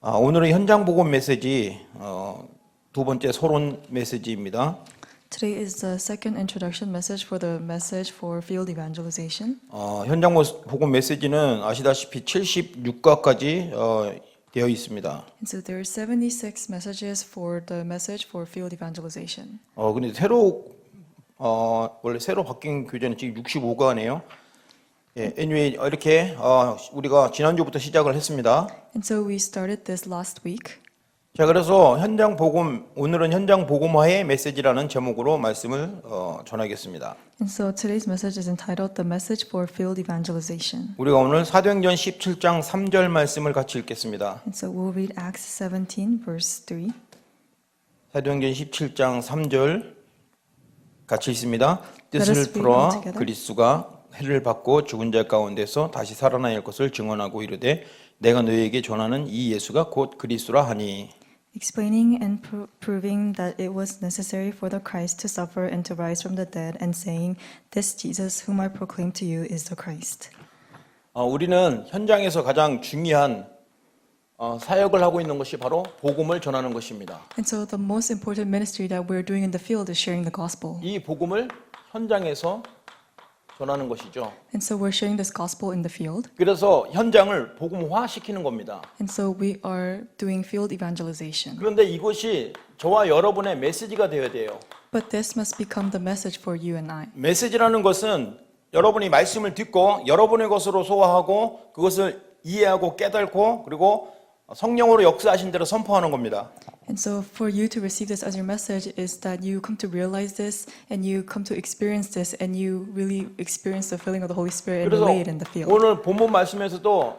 오늘은 현장 복음 메시지 두 번째 서론 메시지입니다. Today is the second introduction message for the message for field evangelization. 현장 복음 메시지는 아시다시피 76과까지 되어 있습니다. And so there are 76 messages for the message for field evangelization. 근데 원래 새로 바뀐 교재는 지금 65과네요. 예, anyway, 이렇게 우리가 지난주부터 시작을 했습니다. And so we started this last week. 자, 그래서 오늘은 현장 복음화의 메시지라는 제목으로 말씀을 전하겠습니다. And so today's message is entitled The Message for Field Evangelization. 우리가 오늘 사도행전 17장 3절 말씀을 같이 읽겠습니다. And so we'll read Acts 17 verse 3. 사도행전 17장 3절 같이 읽습니다. Let us 뜻을 read 풀어 all together. 그리스도가 해를 받고 죽은 자 가운데서 다시 살아날 것을 증언하고 이르되 내가 너희에게 전하는 이 예수가 곧 그리스도라 하니. Explaining and proving that it was necessary for the Christ to suffer and to rise from the dead, and saying, This Jesus whom I proclaim to you is the Christ. 우리는 현장에서 가장 중요한 사역을 하고 있는 것이 바로 복음을 전하는 것입니다. And so the most important ministry that we're doing in the field is sharing the gospel. 이 복음을 현장에서 전하는 것이죠. And so we're sharing this gospel in the field. 그래서 현장을 복음화 시키는 겁니다. And so we are doing field evangelization. 그런데 이것이 저와 여러분의 메시지가 되어야 돼요. But this must become the message for you and I. 메시지라는 것은 여러분이 말씀을 듣고 여러분의 것으로 소화하고 그것을 이해하고 깨닫고 그리고 성령으로 역사하신 대로 선포하는 겁니다. And so for you to receive this as your message is that you come to realize this and you come to experience this and you really experience the filling of the Holy Spirit and 그래서 relay it in the field. 오늘 본문 말씀에서도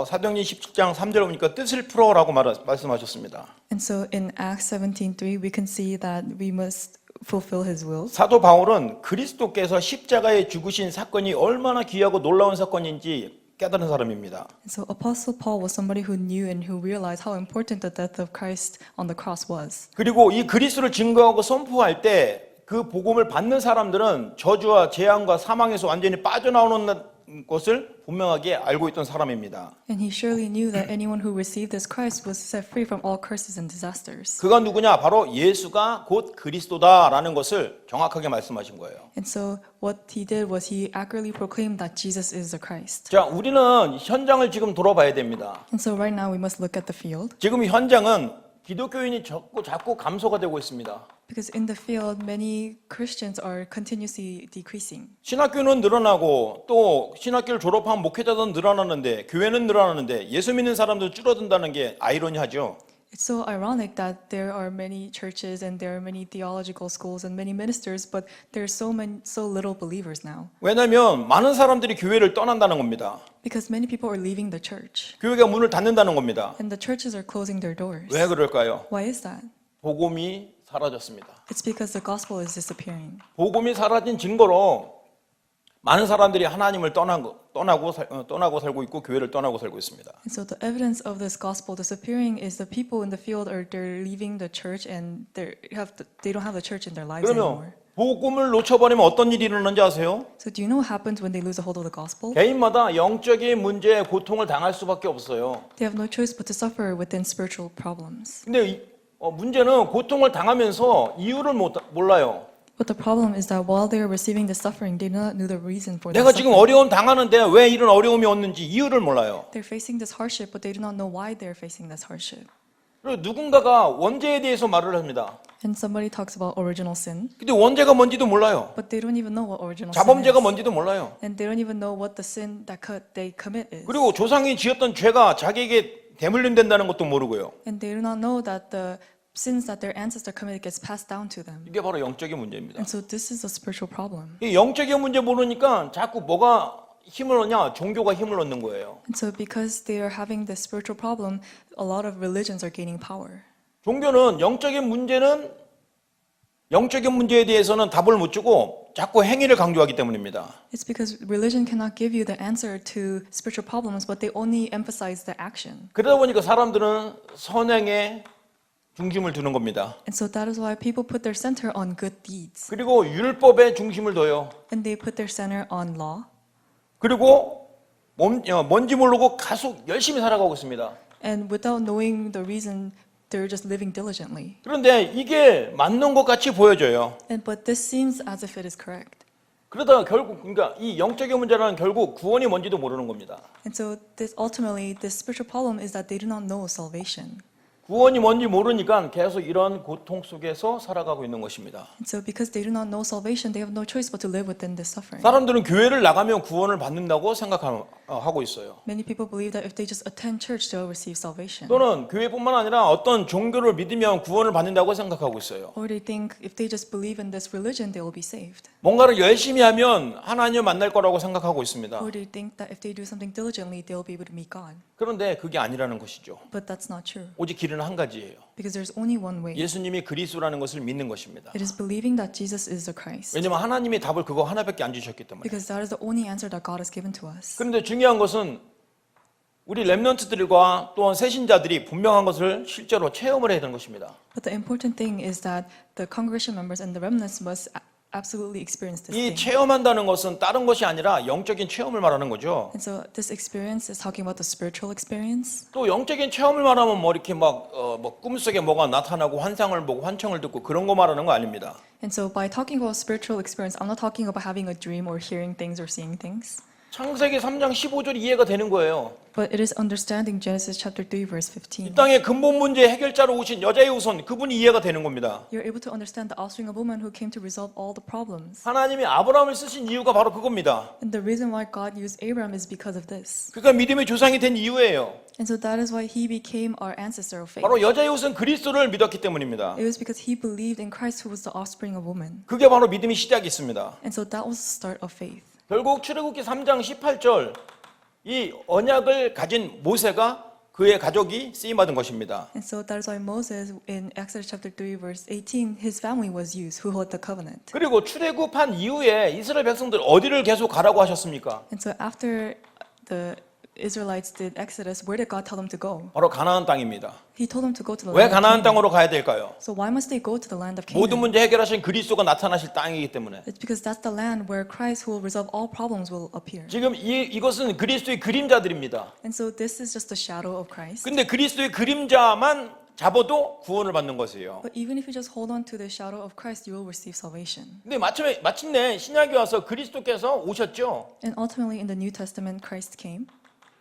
사도행전 17장 3절 보니까 뜻을 풀어라고 말씀하셨습니다. And so in Acts 17:3 we can see that we must fulfill his will. 사도 바울은 그리스도께서 십자가에 죽으신 사건이 얼마나 귀하고 놀라운 사건인지 깨달은 사람입니다. And so Apostle Paul was somebody who knew and who realized how important the death of Christ on the cross was. 그리고 이 그리스도를 증거하고 선포할 때 그 복음을 받는 사람들은 저주와 재앙과 사망에서 완전히 빠져나오는 것을 분명하게 알고 있던 사람입니다. And he surely knew that anyone who received this Christ was set free from all curses and disasters. 그가 누구냐? 바로 예수가 곧 그리스도다라는 것을 정확하게 말씀하신 거예요. And so what he did was he accurately proclaimed that Jesus is the Christ. 자, 우리는 현장을 지금 돌아봐야 됩니다. And so right now we must look at the field. 지금 이 현장은 기독교인이 자꾸 감소가 되고 있습니다. Because in the field many Christians are continuously decreasing. 신학교는 늘어나고 또 신학교를 졸업한 목회자도 늘어나는데 교회는 늘어나는데 예수 믿는 사람도 줄어든다는 게 아이러니하죠. It's so ironic that there are many churches and there are many theological schools and many ministers, but there's so little believers now. 왜냐하면 많은 사람들이 교회를 떠난다는 겁니다. Because many people are leaving the church 교회가 문을 닫는다는 겁니다. and the churches are closing their doors. 왜 그럴까요? Why is that? 복음이 사라졌습니다. It's because the gospel is disappearing. 복음이 사라진 증거로 많은 사람들이 하나님을 떠나고 살고 있고 교회를 떠나고 살고 있습니다. And so the evidence of this gospel disappearing is the people in the field they're leaving the church and they don't have the church in their lives 그러면 anymore. 복음을 놓쳐버리면 어떤 일이 일어나는지 아세요? So do you know what happens when they lose a hold of the gospel? 개인마다 영적인 문제에 고통을 당할 수밖에 없어요. They have no choice but to suffer within spiritual problems. 근데 문제는 고통을 당하면서 이유를 몰라요. But the problem is that while they are receiving the suffering, they do not know the reason for the 내가 지금 suffering. 어려움 당하는데 왜 이런 어려움이 왔는지 이유를 몰라요. They're facing this hardship, but they do not know why they're facing this hardship. 그리고 누군가가 원죄에 대해서 말을 합니다. And somebody talks about original sin, 근데 원죄가 뭔지도 몰라요. but they don't even know what original sin 자범죄가 is. 뭔지도 몰라요. And they don't even know what the sin that they commit is. 그리고 조상이 지었던 죄가 자기에게 대물림된다는 것도 모르고요. And they do not know that the sins that their ancestor committed gets passed down to them. 이게 바로 영적인 문제입니다. And so this is a spiritual problem. 이 영적인 문제 모르니까 자꾸 뭐가 힘을 얻냐? 종교가 힘을 얻는 거예요. And so because they are having this spiritual problem, a lot of religions are gaining power. 종교는 영적인 문제에 대해서는 답을 못 주고 자꾸 행위를 강조하기 때문입니다. It's because religion cannot give you the answer to spiritual problems, but they only emphasize the action. 그러다 보니까 사람들은 선행에 중심을 두는 겁니다. And so that is why people put their center on good deeds. 그리고 율법에 중심을 둬요. And they put their center on law. 그리고 뭔지 모르고 계속 열심히 살아가고 있습니다. And without knowing the reason, they're just living diligently. 그런데 이게 맞는 것 같이 보여져요. But this seems as if it is correct. 그러다가 결국 그러니까 이 영적인 문제는 결국 구원이 뭔지도 모르는 겁니다. And so this ultimately, the spiritual problem is that they do not know salvation. 구원이 뭔지 모르니까 계속 이런 고통 속에서 살아가고 있는 것입니다. And so because they do not know salvation, they have no choice but to live within this suffering. 사람들은 교회를 나가면 구원을 받는다고 생각하고 있어요. Many people believe that if they just attend church, they'll receive salvation. 또는 교회뿐만 아니라 어떤 종교를 믿으면 구원을 받는다고 생각하고 있어요. Or they think if they just believe in this religion, they will be saved. 뭔가를 열심히 하면 하나님을 만날 거라고 생각하고 있습니다. Or they think that if they do something diligently, they'll be able to meet God. 그런데 그게 아니라는 것이죠. But that's not true. 오직 길은 한 가지예요. Because there's only one way. 예수님이 그리스도라는 것을 믿는 것입니다. It is believing that Jesus is the Christ. 왜냐하면 하나님이 답을 그거 하나밖에 안 주셨기 때문에. Because that is the only answer that God has given to us. 그런데 중요한 것은 우리 렘넌트들과 또한 새신자들이 분명한 것을 실제로 체험을 해야 되는 것입니다. But the important thing is that the congregation members and the remnants must absolutely experience this 이 thing. 체험한다는 것은 다른 것이 아니라 영적인 체험을 말하는 거죠. And so this experience is talking about the spiritual experience. 또 영적인 체험을 말하면 뭐 이렇게 뭐 꿈속에 뭐가 나타나고 환상을 보고 환청을 듣고 그런 거 말하는 거 아닙니다. And so by talking about spiritual experience, I'm not talking about having a dream or hearing things or seeing things. 창세기 3장 15절이 이해가 되는 거예요. But it is understanding Genesis chapter 3 verse 이 15. 땅의 근본 문제 해결자로 오신 여자의 후손 그분이 이해가 되는 겁니다. You're able to understand the offspring of woman who came to resolve all the problems. 하나님이 아브라함을 쓰신 이유가 바로 그겁니다. And the reason why God used Abraham is because of this. 그가 믿음의 조상이 된 이유예요. And so that is why he became our ancestor of faith. 바로 여자의 후손 그리스도를 믿었기 때문입니다. It was because he believed in Christ who was the offspring of woman. 그게 바로 믿음의 시작이 있습니다. And so that was the start of faith. 결국 출애굽기 3장 18절 이 언약을 가진 모세가 그의 가족이 쓰임 받은 것입니다. And so that is why Moses in Exodus chapter 3 verse 18 his family was used who held the covenant. 그리고 출애굽한 이후에 이스라엘 백성들 어디를 계속 가라고 하셨습니까? And so after the Israelites did Exodus, where did God tell them to go? 바로 가나안 땅입니다. He told them to go to the 왜 land of 가나안 Canaan. 땅으로 가야 될까요? So why must they go to the land of 모든 Canaan? 문제 해결하신 그리스도가 나타나실 땅이기 때문에. It's because that's the land where Christ who will resolve all problems will appear. 지금 이것은 그리스도의 그림자들입니다. And so this is just the shadow of Christ. 근데 그리스도의 그림자만 잡아도 구원을 받는 것이에요. But even if you just hold on to the shadow of Christ, you will receive salvation. 근데 마침내 신약에 와서 그리스도께서 오셨죠. And ultimately in the New Testament, Christ came.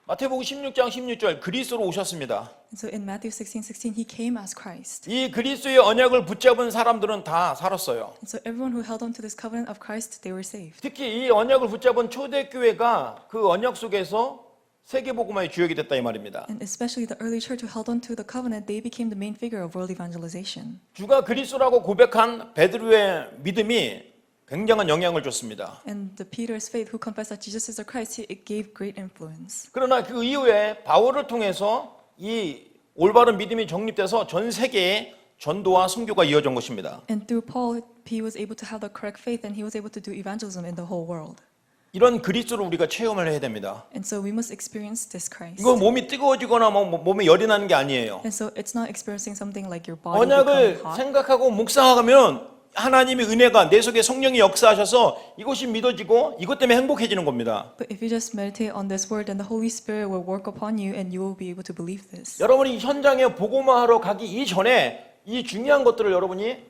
마태복음 16장 16절 그리스도로 오셨습니다. And so in Matthew 16:16, he came as Christ. 이 그리스도의 언약을 붙잡은 사람들은 다 살았어요. And so everyone who held on to this covenant of Christ, they were saved. 특히 이 언약을 붙잡은 초대교회가 그 언약 속에서 세계복음화의 주역이 됐다 이 말입니다. And especially the early church who held on to the covenant, they became the main figure of world evangelization. 주가 그리스도라고 고백한 베드로의 믿음이 굉장한 영향을 줬습니다. And the Peter's faith who confessed that Jesus is the Christ, it gave great influence. 그러나 그 이후에 바울을 통해서 이 올바른 믿음이 정립돼서 전 세계에 전도와 선교가 이어진 것입니다. And through Paul, he was able to have the correct faith and he was able to do evangelism in the whole world. 이런 그리스도를 우리가 체험을 해야 됩니다. And so we must experience this Christ. 이거 몸이 뜨거워지거나 몸에 열이 나는 게 아니에요. And so it's not experiencing something like your body becoming 언약을 hot. 생각하고 묵상하면 하나님의 은혜가 내 속에 성령이 역사하셔서 이것이 믿어지고 이것 때문에 행복해지는 겁니다. But if you just meditate on this word, then the Holy Spirit will work upon you and you will be able to believe this. 여러분이 현장에 복음화하러 가기 이전에 이 중요한 것들을 여러분이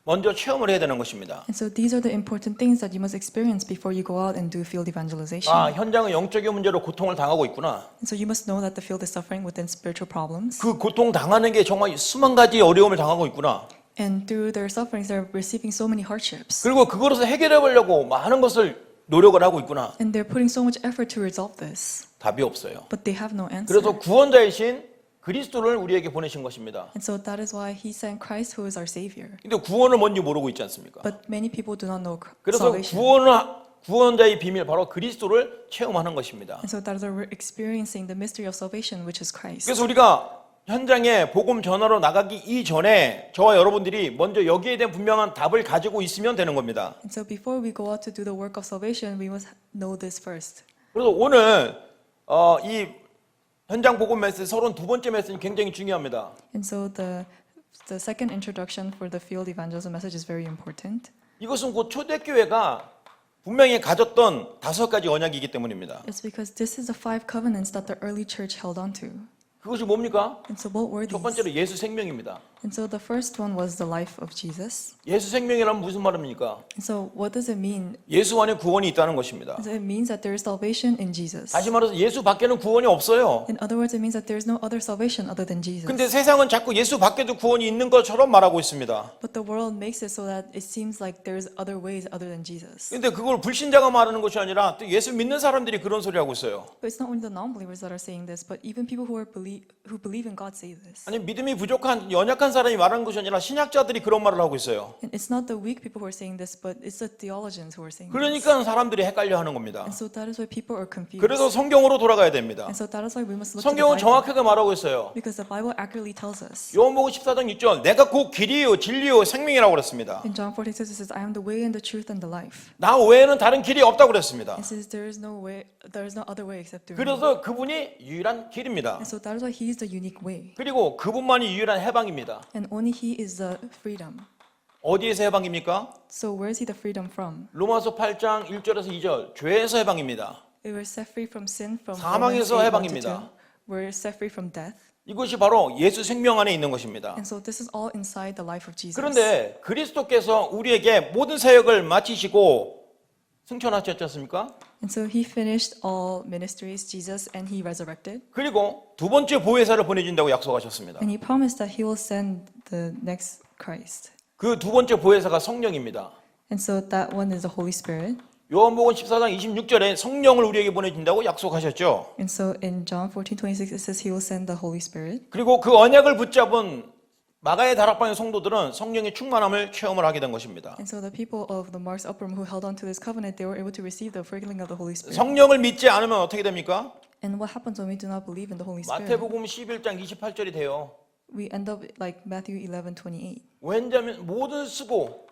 먼저 체험을 해야 되는 것입니다. And so these are the important things that you must experience before you go out and do field evangelization. 아, 현장은 영적인 문제로 고통을 당하고 있구나. And so you must know that the field is suffering within spiritual problems. 그 고통 당하는 게 정말 수만 가지 어려움을 당하고 있구나. And through their sufferings, they're receiving so many hardships. 그리고 그것을 해결해 보려고 많은 것을 노력을 하고 있구나. And they're putting so much effort to resolve this. 답이 없어요. But they have no answer. 그래서 구원자이신 그리스도를 우리에게 보내신 것입니다. And so that is why he sent Christ who is our Savior. 근데 구원을 뭔지 모르고 있지 않습니까? But many people do not know 그래서 salvation. 구원자의 비밀 바로 그리스도를 체험하는 것입니다. And so that is why we're experiencing the mystery of salvation, which is Christ. 그래서 우리가 현장에 복음 전하러 나가기 이전에 저와 여러분들이 먼저 여기에 대한 분명한 답을 가지고 있으면 되는 겁니다. And so before we go out to do the work of salvation, we must know this first. 그래서 오늘 이 현장 복음 메시지 32번째 메시지는 굉장히 중요합니다. And so the second introduction for the field evangelism message is very important. 이것은 곧 초대교회가 분명히 가졌던 5가지 언약이기 때문입니다. It's because this is the 5 covenants that the early church held on to. 그것이 뭡니까? And so what were 첫 these? 번째로 예수 생명입니다. And so the first one was the life of Jesus. 예수 생명이란 무슨 말입니까? And so what does it mean? 예수 안에 구원이 있다는 것입니다. So it means that there is salvation in Jesus. 다시 말해서 예수 밖에는 구원이 없어요. In other words, it means that there is no other salvation other than Jesus. 근데 세상은 자꾸 예수 밖에도 구원이 있는 것처럼 말하고 있습니다. But the world makes it so that it seems like there's other ways other than Jesus. 근데 그걸 불신자가 말하는 것이 아니라 또 예수 믿는 사람들이 그런 소리 하고 있어요. But it's not only the non-believers that are saying this, but even people who believe in God say this. 아니 믿음이 부족한 연약한 사람이 말하는 것이 아니라 신학자들이 그런 말을 하고 있어요. And it's not the weak people who are saying this, but it's the theologians who are saying this. 그러니까 사람들이 헷갈려 하는 겁니다. And so that is why people are confused. 그래서 성경으로 돌아가야 됩니다. And so that is why we must look to the 성경은 Bible. 정확하게 말하고 있어요. Because the Bible accurately tells us. 요한복음 14장 6절 내가 곧 길이요 진리요 생명이라고 그랬습니다. In John 14:6 it says, I am the way and the truth and the life. 나 외에는 다른 길이 없다고 그랬습니다. It says there is no other way except through me. 그래서 그분이 유일한 길입니다. And so that is why he is the unique way. 그리고 그분만이 유일한 해방입니다. And only he is the freedom. 어디에서 해방입니까? So where is he the freedom from? 로마서 8장 1절에서 2절 죄에서 해방입니다. We were set free from sin, from 사망에서 Romans 8:1 to 해방입니다. 2. We're set free from death. 이것이 바로 예수 생명 안에 있는 것입니다. And so this is all inside the life of Jesus. 그런데 그리스도께서 우리에게 모든 사역을 마치시고 승천하셨지 않습니까? And so he finished all ministries, Jesus, and he resurrected. 그리고 두 번째 보혜사를 보내준다고 약속하셨습니다. And he promised that he will send the next Christ. 그 두 번째 보혜사가 성령입니다. And so that one is the Holy Spirit. 요한복음 14장 26절에 성령을 우리에게 보내준다고 약속하셨죠. And so in John 14:26 it says he will send the Holy Spirit. 그리고 그 언약을 붙잡은 마가의 다락방의 성도들은 성령의 충만함을 체험을 하게 된 것입니다. And so the people of the Mark's Upper Room who held on to this covenant, they were able to receive the filling of the Holy Spirit. 성령을 믿지 않으면 어떻게 됩니까? And what happens when we do not believe in the Holy Spirit? 마태복음 11장 28절이 돼요. We end up like Matthew 11:28. 왜냐하면 모든 수고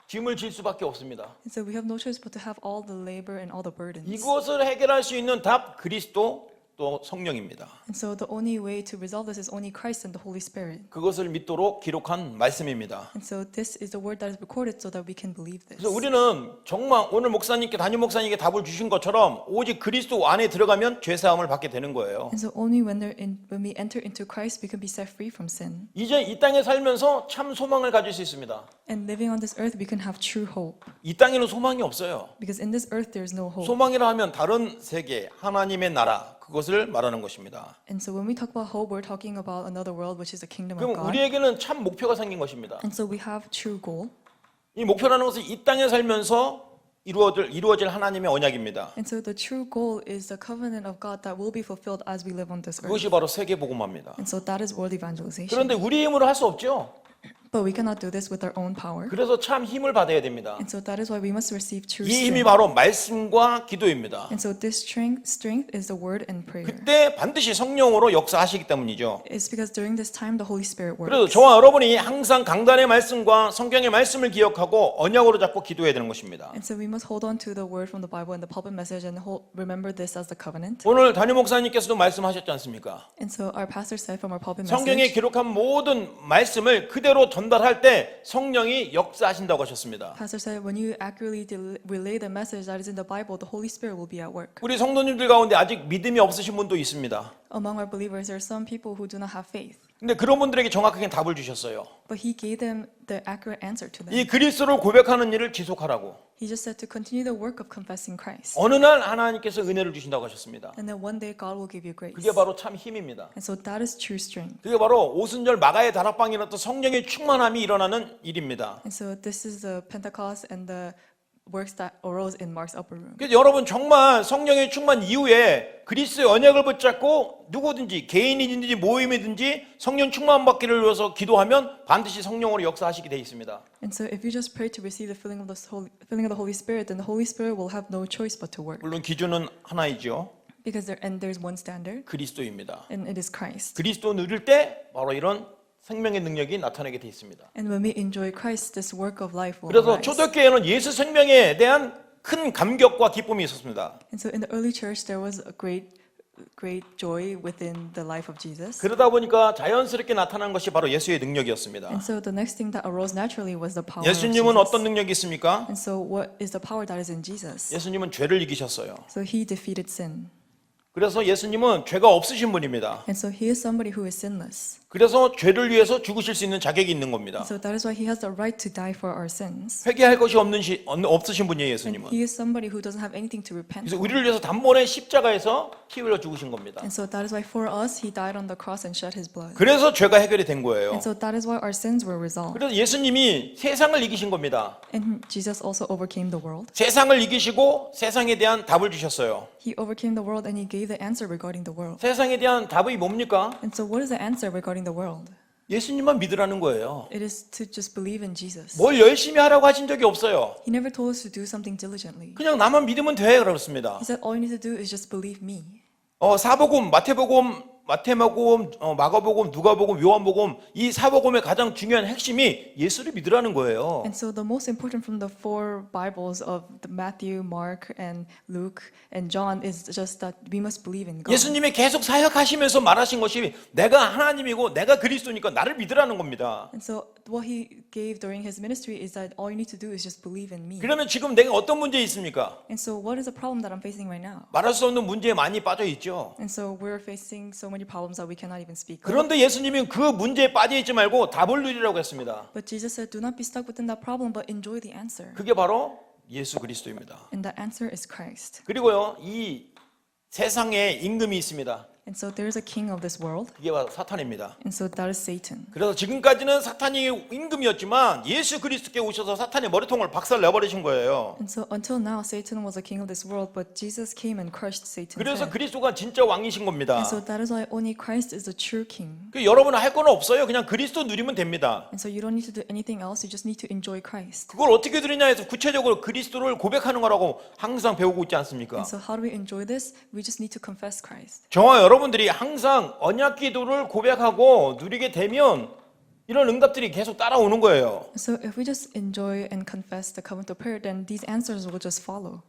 짐을 질 수밖에 없습니다. And so we have no choice but to have all the labor and all the burdens. 이것을 해결할 수 있는 답 그리스도 또 성령입니다. And so the only way to resolve this is only Christ and the Holy Spirit. 그것을 믿도록 기록한 말씀입니다. And so this is the word that is recorded so that we can believe this. 그래서 우리는 정말 오늘 목사님께 담임 목사님께 답을 주신 것처럼 오직 그리스도 안에 들어가면 죄 사함을 받게 되는 거예요. And so only when we enter into Christ we can be set free from sin. 이제 이 땅에 살면서 참 소망을 가질 수 있습니다. And living on this earth we can have true hope. 이 땅에는 소망이 없어요. Because in this earth there is no hope. 소망이라 하면 다른 세계, 하나님의 나라 그것을 말하는 것입니다. And so when we talk about hope, we're talking about another world, which is the kingdom of 그럼 God. 우리에게는 참 목표가 생긴 것입니다. And so we have true goal. 이 목표라는 것은 이 땅에 살면서 이루어질 하나님의 언약입니다. And so the true goal is the covenant of God that will be fulfilled as we live on this earth. 그것이 바로 세계 복음화입니다. And so that is world evangelization. 그런데 우리의 힘으로 할 수 없죠. But we cannot do this with our own power. 그래서 참 힘을 받아야 됩니다. And so that is why we must receive true 이 힘이 strength. 바로 말씀과 기도입니다. And so this strength is the word and prayer. 그때 반드시 성령으로 역사하시기 때문이죠. It's because during this time the Holy Spirit 그래서 works. 저와 여러분이 항상 강단의 말씀과 성경의 말씀을 기억하고 언약으로 잡고 기도해야 되는 것입니다. And so we must hold on to the word from the Bible and the pulpit message and remember this as the covenant. 오늘 담임 목사님께서도 말씀하셨지 않습니까? And so our pastor said from our pulpit 성경에 message, 기록한 모든 말씀을 그대로 전달할 때 성령이 역사하신다고 하셨습니다. Pastor said, when you accurately relay the message that is in the Bible, the Holy Spirit will be at work. 우리 성도님들 가운데 아직 믿음이 없으신 분도 있습니다. Among our believers, there are some people who do not have faith. 근데 그런 분들에게 정확하게 답을 주셨어요. But he gave them the accurate answer to them. 이 그리스도를 고백하는 일을 지속하라고. He just said to continue the work of confessing Christ. 어느 날 하나님께서 은혜를 주신다고 하셨습니다. And then one day God will give you grace. 그게 바로 참 힘입니다. And so that is true strength. 그게 바로 오순절 마가의 다락방에 일어났던 성령의 충만함이 일어나는 일입니다. And so this is the Pentecost and the works that arose in Mark's upper room. 그래서 여러분 정말 성령의 충만 이후에 그리스도의 언약을 붙잡고 누구든지 개인이든지 모임이든지 성령 충만 받기를 위해서 기도하면 반드시 성령으로 역사하시게 돼 있습니다. And so if you just pray to receive the filling of the Holy Spirit, then the Holy Spirit will have no choice but to work. 물론 기준은 하나이죠. Because there's one standard, 그리스도입니다. and it is Christ. 그리스도 누릴 때 바로 이런 생명의 능력이 나타나게 돼 있습니다. And when we enjoy Christ, this work of life will 그래서 arise. 초대교회는 예수 생명에 대한 큰 감격과 기쁨이 있었습니다. And so in the early church, there was a great joy within the life of Jesus. 그러다 보니까 자연스럽게 나타난 것이 바로 예수의 능력이었습니다. And so the next thing that arose naturally was the power of 예수님은 Jesus. 어떤 능력이 있습니까? And so what is the power that is in Jesus? 예수님은 죄를 이기셨어요. So he defeated sin. 그래서 예수님은 죄가 없으신 분입니다. And so he is somebody who is sinless. 그래서 죄를 위해서 죽으실 수 있는 자격이 있는 겁니다. So that is why he has the right to die for our sins. 회개할 것이 없으신 분이에요, And 예수님은. he is somebody who doesn't have anything to repent 그래서 for. 우리를 위해서 단번에 십자가에서 피 흘려 죽으신 겁니다. And so that is why for us he died on the cross and shed his blood. 그래서 죄가 해결이 된 거예요. And so that is why our sins were resolved. 그래서 예수님이 세상을 이기신 겁니다. And Jesus also overcame the world. 세상을 이기시고 세상에 대한 답을 주셨어요. He overcame the world and he gave the answer regarding the world. 세상에 대한 답이 뭡니까? And so what is the answer regarding the world? 예수님만 믿으라는 거예요. It is to just believe in Jesus. 뭘 열심히 하라고 하신 적이 없어요. He never told us to do something diligently. 그냥 나만 믿으면 돼 그렇습니다. He said all you need to do is just believe me. 사복음, 마태복음, 마가복음, 누가복음, 요한복음 이 사복음의 가장 중요한 핵심이 예수를 믿으라는 거예요. And so the most important from the four Bibles of Matthew, Mark, and Luke, and John is just that we must believe in God. 예수님이 계속 사역하시면서 말하신 것이 내가 하나님이고 내가 그리스도니까 나를 믿으라는 겁니다. And so what he gave during his ministry is that all you need to do is just believe in me. 그러면 지금 내가 어떤 문제에 있습니까? And so what is the problem that I'm facing right now? 말할 수 없는 문제에 많이 빠져 있죠. And so we're facing so many problems that we cannot even speak of. 그런데 예수님은 그 문제에 빠져 있지 말고 답을 누리라고 했습니다. But Jesus said, do not be stuck within that problem, but enjoy the answer. 그게 바로 예수 그리스도입니다. And that answer is Christ. 그리고요, 이 세상에 임금이 있습니다. And so there is a king of this world, 그게 바로 사탄입니다. and so that is Satan. 그래서 지금까지는 사탄이 임금이었지만 예수 그리스도께 오셔서 사탄의 머리통을 박살 내버리신 거예요. And so until now, Satan was a king of this world, but Jesus came and crushed Satan's 그래서 head. 그리스도가 진짜 왕이신 겁니다. And so that is why only Christ is the true king. 여러분은 할 건 없어요. 그냥 그리스도 누리면 됩니다. And so you don't need to do anything else, you just need to enjoy Christ. 그걸 어떻게 누리냐 해서 구체적으로 그리스도를 고백하는 거라고 항상 배우고 있지 않습니까? And so how do we enjoy this? We just need to confess Christ. 저와 여러분들이 항상 언약 기도를 고백하고 누리게 되면 이런 응답들이 계속 따라오는 거예요. So if we just enjoy and confess the covenant of prayer, then these answers will just follow.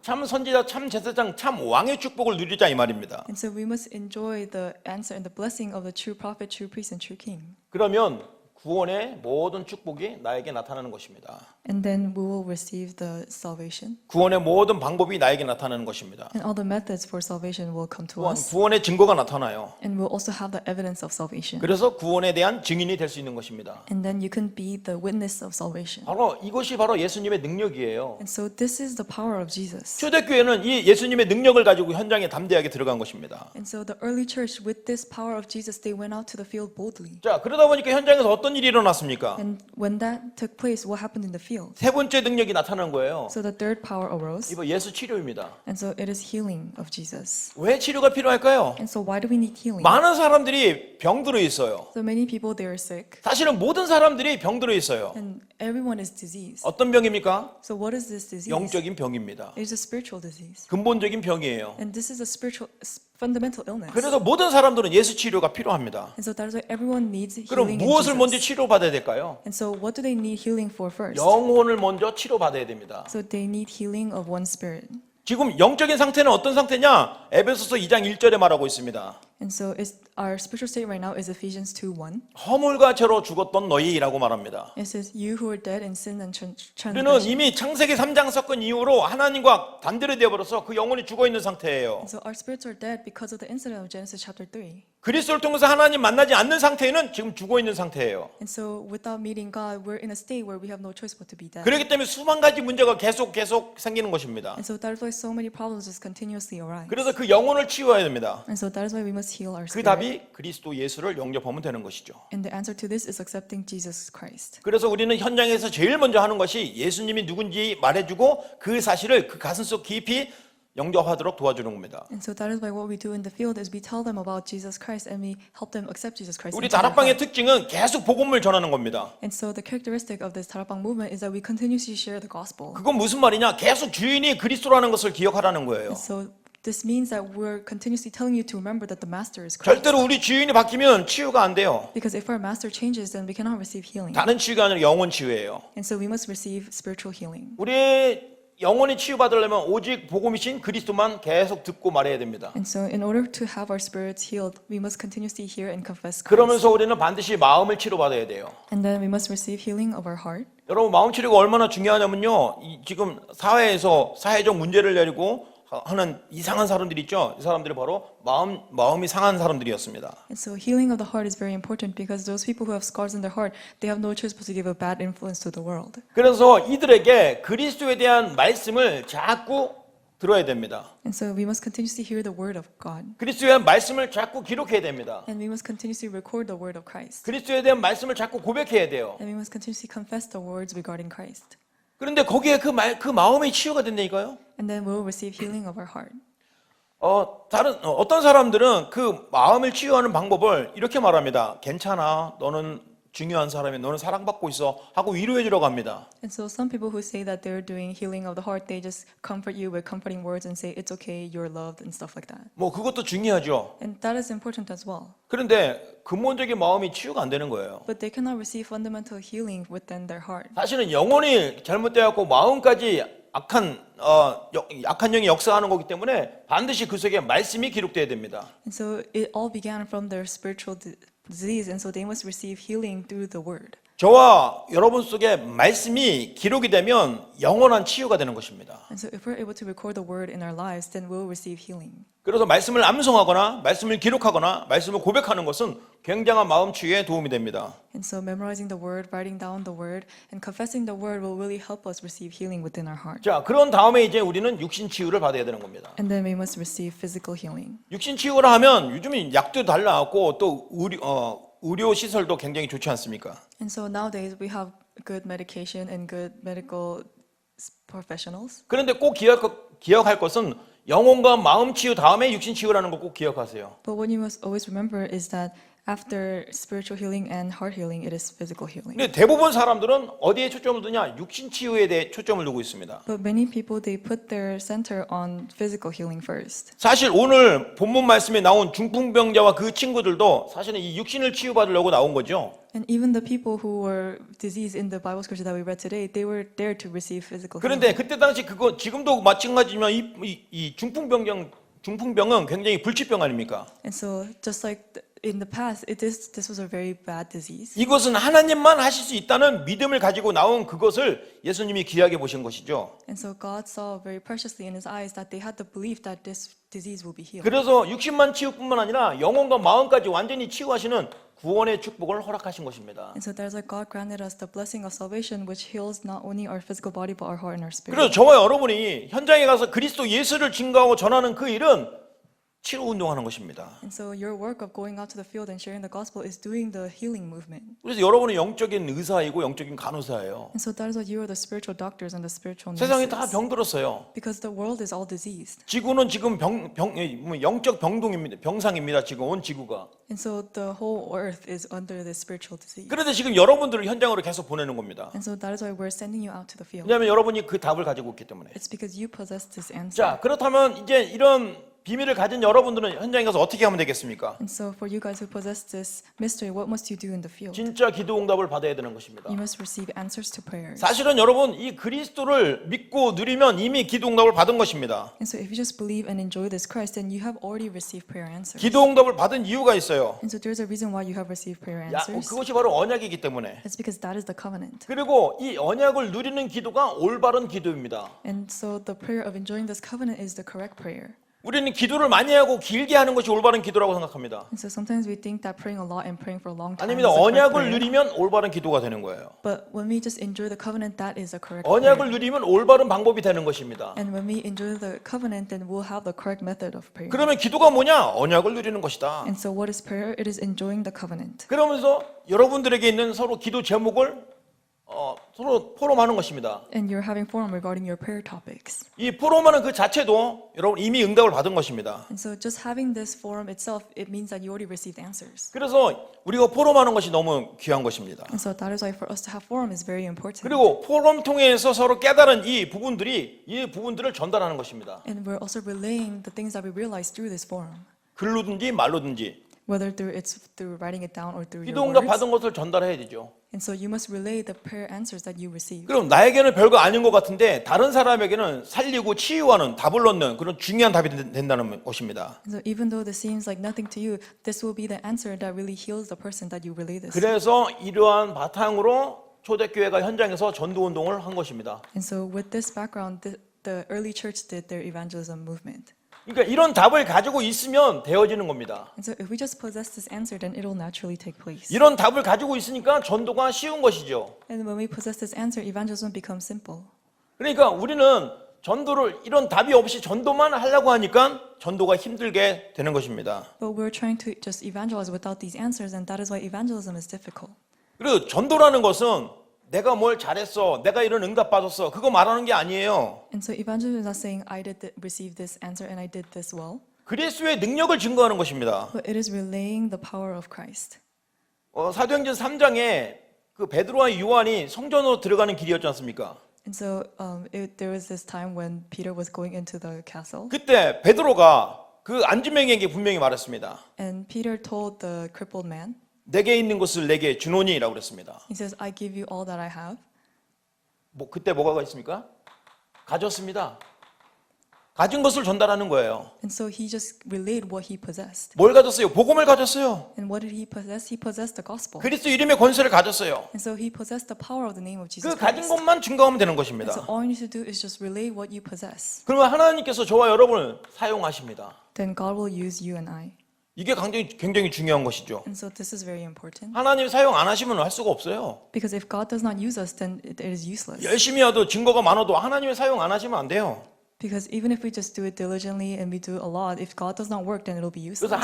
참 선지자, 참 제사장, 참 왕의 축복을 누리자 이 말입니다. And so we must enjoy the answer and the blessing of the true prophet, true priest, and true king. 그러면 구원의 모든 축복이 나에게 나타나는 것입니다. And then we will receive the salvation. 구원의 모든 방법이 나에게 나타나는 것입니다. And all the methods for salvation will come to 또한 us. 구원의 증거가 나타나요. And we'll also have the evidence of salvation. 그래서 구원에 대한 증인이 될 수 있는 것입니다. And then you can be the witness of salvation. 바로 이것이 바로 예수님의 능력이에요. And so this is the power of Jesus. 초대교회는 이 예수님의 능력을 가지고 현장에 담대하게 들어간 것입니다. And so the early church, with this power of Jesus, they went out to the field boldly. 자, 그러다 보니까 현장에서 어떤 일이 일어났습니까? And when that took place, what happened in the field? 세 번째 능력이 나타난 거예요. So the third power arose. 이거 예수 치료입니다. And so it is healing of Jesus. 왜 치료가 필요할까요? And so why do we need healing? 많은 사람들이 병들어 있어요. So many people, they are sick. 사실은 모든 사람들이 병들어 있어요. And everyone is diseased. 어떤 병입니까? So what is this disease? 영적인 병입니다. It is a spiritual disease. 근본적인 병이에요. And this is a spiritual, fundamental illness. 그래서 모든 사람들은 예수 치료가 필요합니다. And so that is why everyone needs 그럼 healing in 무엇을 먼저 Jesus. 치료받아야 될까요? And so what do they need healing for first? 영혼을 먼저 치료받아야 됩니다. So they need healing of one spirit. 지금 영적인 상태는 어떤 상태냐? 에베소서 2장 1절에 말하고 있습니다. And so our spiritual state right now is Ephesians 2:1. 허물과 죄로 죽었던 너희라고 말합니다. It says, you who are dead in sin and 우리는 transgression. 이미 창세기 3장 사건 이후로 하나님과 단절이 되어버려서 그 영혼이 죽어있는 상태예요. And so our spirits are dead because of the incident of Genesis chapter 3. 그리스도를 통해서 하나님 만나지 않는 상태에는 지금 죽어있는 상태예요. And so without meeting God, we're in a state where we have no choice but to be dead. 그렇기 때문에 수만 가지 문제가 계속 생기는 것입니다. And so that is why so many problems just continuously arise. 그래서 그 영혼을 치유해야 됩니다. And so that is why we must heal our 그 spirit. 답이 그리스도 예수를 영접하면 되는 것이죠. And the answer to this is accepting Jesus Christ. 그래서 우리는 현장에서 제일 먼저 하는 것이 예수님이 누군지 말해주고 그 사실을 그 가슴속 깊이 영접하도록 도와주는 겁니다. And so that is why what we do in the field is we tell them about Jesus Christ and we help them accept Jesus Christ. 우리 into their 다락방의 heart. 특징은 계속 복음을 전하는 겁니다. And so the characteristic of this 다락방 movement is that we continuously share the gospel. 그건 무슨 말이냐? 계속 주인이 그리스도라는 것을 기억하라는 거예요. And so this means that we're continuously telling you to remember that the master is Christ. 절대로 우리 주인이 바뀌면 치유가 안 돼요. Because if our master changes, then we cannot receive healing. 다른 치유가 아니라 영혼 치유예요. And so we must receive spiritual healing. 우리 영혼이 치유받으려면 오직 복음이신 그리스도만 계속 듣고 말해야 됩니다. And so in order to have our spirits healed, we must continuously hear and confess Christ. 그러면서 우리는 반드시 마음을 치료받아야 돼요. And then we must receive healing of our heart. 여러분 마음 치료가 얼마나 중요하냐면요. 지금 사회에서 사회적 문제를 내리고 하는 이상한 사람들이 있죠. 이 사람들이 바로 마음이 상한 사람들이었습니다. And so healing of the heart is very important because those people who have scars in their heart, they have no choice but to give a bad influence to the world. 그래서 이들에게 그리스도에 대한 말씀을 자꾸 들어야 됩니다. And so we must continuously hear the word of God. 그리스도에 대한 말씀을 자꾸 기록해야 됩니다. And we must continuously record the word of Christ. 그리스도에 대한 말씀을 자꾸 고백해야 돼요. And we must continuously confess the words regarding Christ. 그런데 거기에 그 마음의 치유가 된다니까요. And then we'll receive healing of our heart. 어떤 사람들은 그 마음을 치유하는 방법을 이렇게 말합니다. 괜찮아, 너는 중요한 사람이, 너는 사랑받고 있어 하고 위로해 주려고 합니다. And so some people who say that they're doing healing of the heart, they just comfort you with comforting words and say it's okay, you're loved and stuff like that. 뭐 그것도 중요하죠. And that is important as well. 그런데 근본적인 마음이 치유가 안 되는 거예요. But they cannot receive fundamental healing within their heart. 사실은 영혼이 잘못되었고 마음까지 약한 영이 역사하는 거기 때문에 반드시 그 속에 말씀이 기록돼야 됩니다. And so it all began from their spiritual disease, and so they must receive healing through the word. 저와 여러분 속에 말씀이 기록이 되면 영원한 치유가 되는 것입니다. And so if we're able to record the word in our lives, then we'll receive healing. 그래서 말씀을 암송하거나 말씀을 기록하거나 말씀을 고백하는 것은 굉장한 마음 치유에 도움이 됩니다. And so memorizing the word, writing down the word, and confessing the word will really help us receive healing within our heart. 자, 그런 다음에 이제 우리는 육신 치유를 받아야 되는 겁니다. And then we must receive physical healing. 육신 치유를 하면 요즘은 약도 달 나왔고 또 의료 시설도 굉장히 좋지 않습니까? And so nowadays we have good medication and good medical professionals. 그런데 꼭 기억할 것은 영혼과 마음 치유 다음에 육신 치유라는 거 꼭 기억하세요. But what you must always remember is that after spiritual healing and heart healing, it is physical healing. 근데 대부분 사람들은 어디에 초점을 두냐? 육신 치유에 대해 초점을 두고 있습니다. But many people, they put their center on physical healing first. 사실 오늘 본문 말씀에 나온 중풍병자와 그 친구들도 사실은 이 육신을 치유받으려고 나온 거죠. And even the people who were diseased in the Bible scripture that we read today, they were there to receive physical healing. 그런데 그때 당시 그거 지금도 마찬가지지만 이 중풍병은 굉장히 불치병 아닙니까? And so just like in the past, this was a very bad disease. 이것은 하나님만 하실 수 있다는 믿음을 가지고 나온 그것을 예수님이 귀하게 보신 것이죠. And so God saw very preciously in His eyes that they had the belief that this disease will be healed. 그래서 육신만 치유뿐만 아니라 영혼과 마음까지 완전히 치유하시는 구원의 축복을 허락하신 것입니다. And so there's like God granted us the blessing of salvation, which heals not only our physical body but our heart and our spirit. 그래서 저와 여러분이 현장에 가서 그리스도 예수를 증거하고 전하는 그 일은 치료 운동하는 것입니다. And so your work of going out to the field and sharing the gospel is doing the healing movement. 그래서 여러분은 영적인 의사이고 영적인 간호사예요. And so that is what you are, the spiritual doctors and the spiritual 세상이 다 nurses. 병들었어요. Because the world is all diseased. 지구는 지금 영적 병동입니다. 병상입니다. 지금 온 지구가. And so the whole earth is under this spiritual disease. 그런데 지금 여러분들을 현장으로 계속 보내는 겁니다. And so that is why we're sending you out to the field. 왜냐하면 여러분이 그 답을 가지고 있기 때문에. It's because you possess this answer. 자, 그렇다면 이제 이런 비밀을 가진 여러분들은 현장에 가서 어떻게 하면 되겠습니까? And so for you guys who possess this mystery, what must you do in the field? 진짜 기도 응답을 받아야 되는 것입니다. You must receive answers to prayers. 사실은 여러분 이 그리스도를 믿고 누리면 이미 기도 응답을 받은 것입니다. And so if you just believe and enjoy this Christ, then you have already received prayer answers. 기도 응답을 받은 이유가 있어요. And so there's a reason why you have received prayer answers. 그것이 바로 언약이기 때문에. It's because that is the covenant. 그리고 이 언약을 누리는 기도가 올바른 기도입니다. And so the prayer of enjoying this covenant is the correct prayer. 우리는 기도를 많이 하고 길게 하는 것이 올바른 기도라고 생각합니다. And so sometimes we think that praying a lot and praying for a long time 아닙니다. is the correct 언약을 prayer. 누리면 올바른 기도가 되는 거예요. But when we just enjoy the covenant, that is the correct 언약을 prayer. 누리면 올바른 방법이 되는 것입니다. And when we enjoy the covenant, then we'll have the correct method of prayer. 그러면 기도가 뭐냐? 언약을 누리는 것이다. And so what is prayer? It is enjoying the covenant. 그러면서 여러분들에게 있는 서로 기도 제목을 서로 포럼하는 것입니다. And you're having forum regarding your prayer topics. 이 포럼하는 그 자체도 여러분 이미 응답을 받은 것입니다. And so just having this forum itself, it means that you already received answers. 그래서 우리가 포럼하는 것이 너무 귀한 것입니다. And so that is why for us to have forum is very important. 그리고 포럼 통해서 서로 깨달은 이 부분들을 전달하는 것입니다. And we're also relaying the things that we realize through this forum, 글로든지 말로든지 whether it's through writing it down or through your 기도 응답 words. 받은 것을 전달해야 되죠. And so you must relay the prayer answers that you receive. 그럼 나에게는 별거 아닌 것 같은데 다른 사람에게는 살리고 치유하는 답을 얻는 그런 중요한 답이 된다는 것입니다. And so even though this seems like nothing to you, this will be the answer that really heals the person that you relay this. 그래서 이러한 바탕으로 초대교회가 현장에서 전도운동을 한 것입니다. And so with this background, the early church did their evangelism movement. 그러니까 이런 답을 가지고 있으면 되어지는 겁니다. And so if we just possess this answer, then it will naturally take place. 이런 답을 가지고 있으니까 전도가 쉬운 것이죠. And when we possess this answer, evangelism becomes simple. 그러니까 우리는 전도를 이런 답이 없이 전도만 하려고 하니까 전도가 힘들게 되는 것입니다. But we're trying to just evangelize without these answers, and that is why evangelism is difficult. 그리고 전도라는 것은 내가 뭘 잘했어, 내가 이런 응답 받았어, 그거 말하는 게 아니에요. And so evangelism is not saying I receive this answer and I did this well, 그리스도의 능력을 증거하는 것입니다. but it is relaying the power of Christ. 사도행전 3장에 그 베드로와 요한이 성전으로 들어가는 길이었지 않습니까? And so there was this time when Peter was going into the castle, 그때 베드로가 그 안지명에게 분명히 말했습니다. and Peter told the crippled man, 내게 있는 것을 내게 주노니라고 그랬습니다. he says, I give you all that I have. 그때 뭐가 있습니까? 가졌습니다. 가진 것을 전달하는 거예요. And so he just relayed what he possessed. 뭘 가졌어요? 복음을 가졌어요. And what did he possess? He possessed the gospel. 그리스도 이름의 권세를 가졌어요. And so he possessed the power of the name of Jesus 그 가진 Christ. 것만 증거하면 되는 And 것입니다. so all you need to do is just relay what you possess. 그러면 하나님께서 저와 여러분을 사용하십니다. Then God will use you and I. 이게 굉장히 중요한 것이죠. And so this is very important. 하나님 사용 안 하시면 할 수가 없어요. Because if God does not use us, then it is useless. 열심히 해도 증거가 많아도 하나님의 사용 안 하시면 안 돼요. Because even if we just do it diligently and we do a lot, if God does not work, then it will be useless. 그래서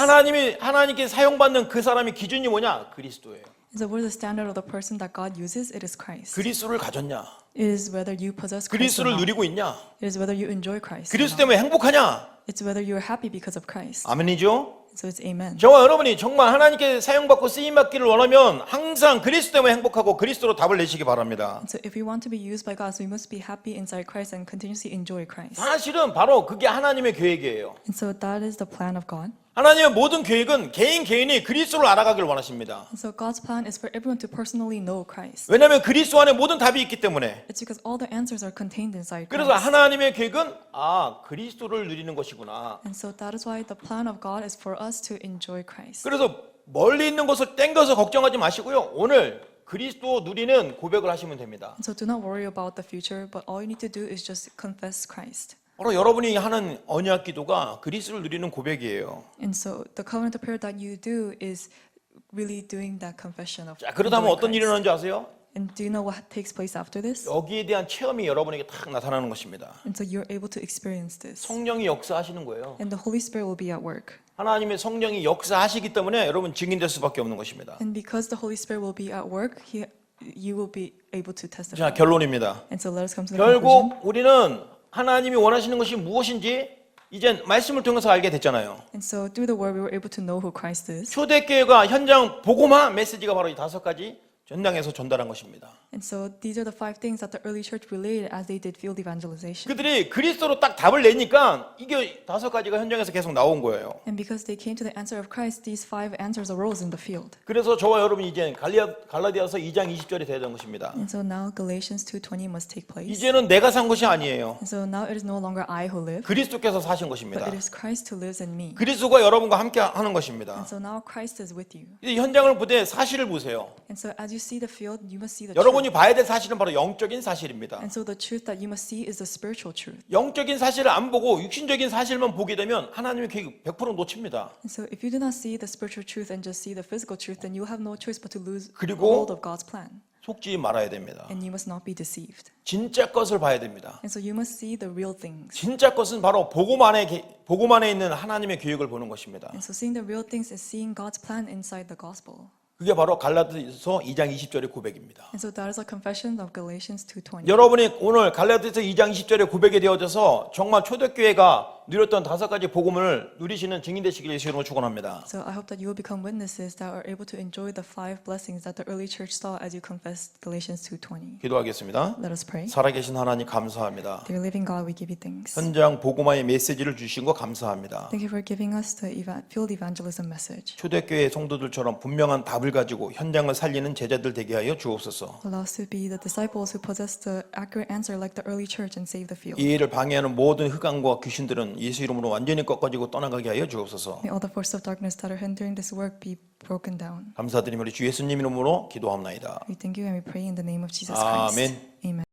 하나님께 사용받는 그 사람의 기준이 뭐냐? 그리스도예요. And so what is the standard of the person that God uses? It is Christ. 그리스도를 가졌냐? It is whether you possess Christ or 그리스도를 not. 누리고 있냐? It is whether you enjoy Christ or 그리스도 not. 때문에 행복하냐? It's whether you are happy because of Christ. 아멘이죠? So it's amen. 저와 여러분이 정말 하나님께 사용받고 쓰임받기를 원하면 항상 그리스도 때문에 행복하고 그리스도로 답을 내시기 바랍니다. And so if we want to be used by God, so we must be happy inside Christ and continuously enjoy Christ. 사실은 바로 그게 하나님의 계획이에요. And so that is the plan of God. 하나님의 모든 계획은 개인이 그리스도를 알아가길 원하십니다. And so God's plan is for everyone to personally know Christ. 왜냐하면 그리스도 안에 모든 답이 있기 때문에. It's because all the answers are contained inside 그래서 Christ. 하나님의 계획은 그리스도를 누리는 것이구나. And so that is why the plan of God is for us to enjoy Christ. 그래서 멀리 있는 것을 땡겨서 걱정하지 마시고요. 오늘 그리스도 누리는 고백을 하시면 됩니다. And so do not worry about the future, but all you need to do is just confess Christ. 바로 여러분이 하는 언약 기도가 그리스도를 누리는 고백이에요. And so the covenant of prayer that you do is really doing that confession of 자, 그러다 보면 enjoying 어떤 일이 Christ. 일어나는지 아세요? And do you know what takes place after this? 여기에 대한 체험이 여러분에게 딱 나타나는 것입니다. And so you're able to experience this. 성령이 역사하시는 거예요. And the Holy Spirit will be at work. 하나님의 성령이 역사하시기 때문에 여러분 증인될 수밖에 없는 것입니다. And because the Holy Spirit will be at work, you will be able to 자, testify. 결론입니다. And so let us come to the conclusion. 결국 우리는 하나님이 원하시는 것이 무엇인지 이제 말씀을 통해서 알게 됐잖아요. And so through the word, we were able to know who Christ is. 초대교회가 현장 복음화 메시지가 바로 이 5가지 전당에서 전달한 것입니다. And so these are the 5 things that the early church relayed as they did field evangelization. 그들이 그리스도로 딱 답을 내니까 이게 5가지가 현장에서 계속 나온 거예요. And because they came to the answer of Christ, these 5 answers arose in the field. 그래서 저와 여러분이 이제 갈라디아서 2장 20절에 돼야 되는 것입니다. And so now Galatians 2:20 must take place. 이제는 내가 산 것이 아니에요. And so now it is no longer I who live, 그리스도께서 사신 but 것입니다. it is Christ who lives in me. 그리스도가 여러분과 함께 하는 것입니다. And so now Christ is with you. 이 현장을 보되 사실을 보세요. And so as you see the field, you must see the 여러분이 truth. 봐야 될 사실은 바로 영적인 사실입니다. And so the truth that you must see is the spiritual truth. 영적인 사실을 안 보고 육신적인 사실만 보게 되면 하나님의 계획 100% 놓칩니다. And so if you do not see the spiritual truth and just see the physical truth, then you have no choice but to lose 그리고- hold of God's plan. 속지 말아야 됩니다. And you must not be deceived. 진짜 것을 봐야 됩니다. And so you must see the real things. 진짜 것은 바로 복음 안에 있는 하나님의 계획을 보는 것입니다. And so seeing the real things is seeing God's plan inside the gospel. 그게 바로 갈라디아서 2장 20절의 고백입니다. And so that is a confession of Galatians 2:20. 여러분이 오늘 갈라디아서 2장 20절의 고백이 되어져서 정말 초대교회가 누렸던 5가지 복음을 누리시는 증인 되시길 예수로 축원합니다. So I hope that you will become witnesses that are able to enjoy the 5 blessings that the early church saw as you confessed Galatians 2:20. 기도하겠습니다. Let us pray. 살아계신 하나님 감사합니다. Dear living God, we give you thanks. 현장 복음화의 메시지를 주신 거 감사합니다. Thank you for giving us the field evangelism message. 초대교회 성도들처럼 분명한 답을 가지고 현장을 살리는 제자들 되게 하여 주옵소서. Allow us to be the disciples who possess the accurate answer like the early church and save the field. 이 일을 방해하는 모든 흑암과 귀신들은 예수 이름으로 완전히 꺾어지고 떠나가게 하여 주옵소서. May all the forces of darkness that are hindering this work be broken down. 감사드리며 우리 주 예수님 이름으로 기도합나이다. We thank you and we pray in the name of Jesus Christ. 아멘. Amen.